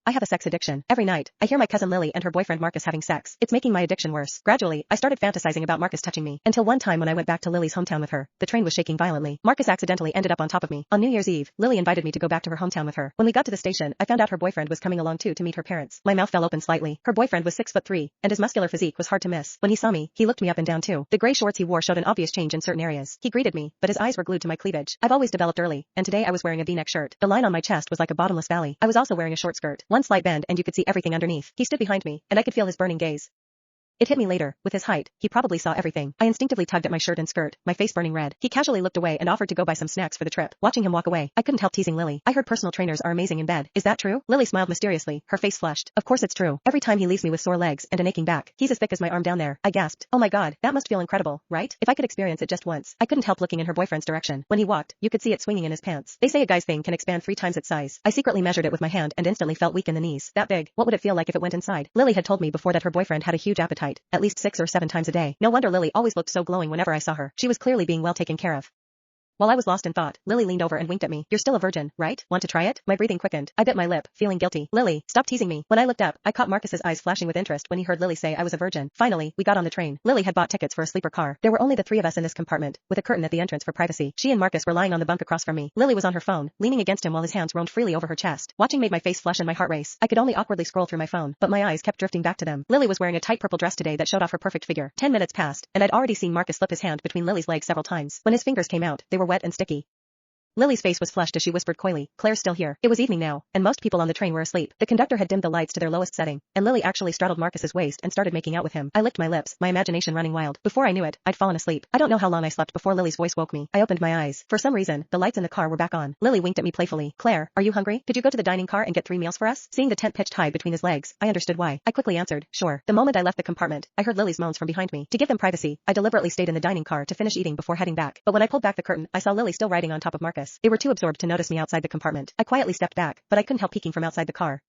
I have a sex addiction. Every night, I hear my cousin Lily and her boyfriend Marcus having sex. It's making my addiction worse. Gradually, I started fantasizing about Marcus touching me. Until one time when I went back to Lily's hometown with her, the train was shaking violently. Marcus accidentally ended up on top of me. On New Year's Eve, Lily invited me to go back to her hometown with her. When we got to the station, I found out her boyfriend was coming along too to meet her parents. My mouth fell open slightly. Her boyfriend was 6'3", and his muscular physique was hard to miss. When he saw me, he looked me up and down too. The gray shorts he wore showed an obvious change in certain areas. He greeted me, but his eyes were glued to my cleavage. I've always developed early, and today I was wearing a V-neck shirt. The line on my chest was like a bottomless valley. I was also wearing a short skirt. One slight bend and you could see everything underneath. He stood behind me, and I could feel his burning gaze. It hit me later. With his height, he probably saw everything. I instinctively tugged at my shirt and skirt, my face burning red. He casually looked away and offered to go buy some snacks for the trip. Watching him walk away, I couldn't help teasing Lily. I heard personal trainers are amazing in bed. Is that true? Lily smiled mysteriously, her face flushed. Of course it's true. Every time he leaves me with sore legs and an aching back. He's as thick as my arm down there. I gasped. Oh my god, that must feel incredible, right? If I could experience it just once. I couldn't help looking in her boyfriend's direction. When he walked, you could see it swinging in his pants. They say a guy's thing can expand 3 times its size. I secretly measured it with my hand and instantly felt weak in the knees. That big. What would it feel like if it went inside? Lily had told me before that her boyfriend had a huge appetite, at least 6 or 7 times a day. No wonder Lily always looked so glowing whenever I saw her. She was clearly being well taken care of. While I was lost in thought, Lily leaned over and winked at me. You're still a virgin, right? Want to try it? My breathing quickened. I bit my lip, feeling guilty. Lily, stop teasing me. When I looked up, I caught Marcus's eyes flashing with interest when he heard Lily say I was a virgin. Finally, we got on the train. Lily had bought tickets for a sleeper car. There were only the 3 of us in this compartment, with a curtain at the entrance for privacy. She and Marcus were lying on the bunk across from me. Lily was on her phone, leaning against him while his hands roamed freely over her chest. Watching made my face flush and my heart race. I could only awkwardly scroll through my phone, but my eyes kept drifting back to them. Lily was wearing a tight purple dress today that showed off her perfect figure. 10 minutes passed, and I'd already seen Marcus slip his hand between Lily's legs several times. When his fingers came out, they were wet and sticky. Lily's face was flushed as she whispered coyly, Claire's still here. It was evening now, and most people on the train were asleep. The conductor had dimmed the lights to their lowest setting, and Lily actually straddled Marcus's waist and started making out with him. I licked my lips, my imagination running wild. Before I knew it, I'd fallen asleep. I don't know how long I slept before Lily's voice woke me. I opened my eyes. For some reason, the lights in the car were back on. Lily winked at me playfully. Claire, are you hungry? Could you go to the dining car and get 3 meals for us? Seeing the tent pitched high between his legs, I understood why. I quickly answered, sure. The moment I left the compartment, I heard Lily's moans from behind me. To give them privacy, I deliberately stayed in the dining car to finish eating before heading back. But when I pulled back the curtain, I saw Lily still riding on top of Marcus. They were too absorbed to notice me outside the compartment. I quietly stepped back, but I couldn't help peeking from outside the car.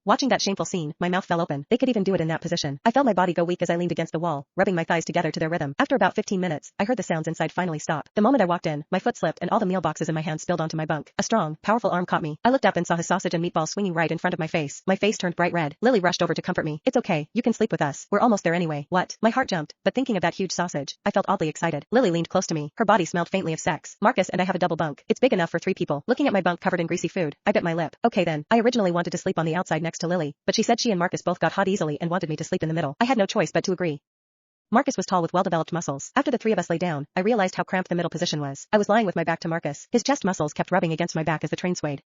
Watching that shameful scene, my mouth fell open. They could even do it in that position. I felt my body go weak as I leaned against the wall, rubbing my thighs together to their rhythm. After about 15 minutes, I heard the sounds inside finally stop. The moment I walked in, my foot slipped and all the meal boxes in my hand spilled onto my bunk. A strong, powerful arm caught me. I looked up and saw his sausage and meatball swinging right in front of my face. My face turned bright red. Lily rushed over to comfort me. It's okay, you can sleep with us. We're almost there anyway. What? My heart jumped, but thinking of that huge sausage, I felt oddly excited. Lily leaned close to me. Her body smelled faintly of sex. Marcus and I have a double bunk. It's big enough for 3 people. Looking at my bunk covered in greasy food, I bit my lip. Okay then. I originally wanted to sleep on the outside next to Lily, but she said she and Marcus both got hot easily and wanted me to sleep in the middle. I had no choice but to agree. Marcus was tall with well-developed muscles. After the 3 of us lay down, I realized how cramped the middle position was. I was lying with my back to Marcus. His chest muscles kept rubbing against my back as the train swayed.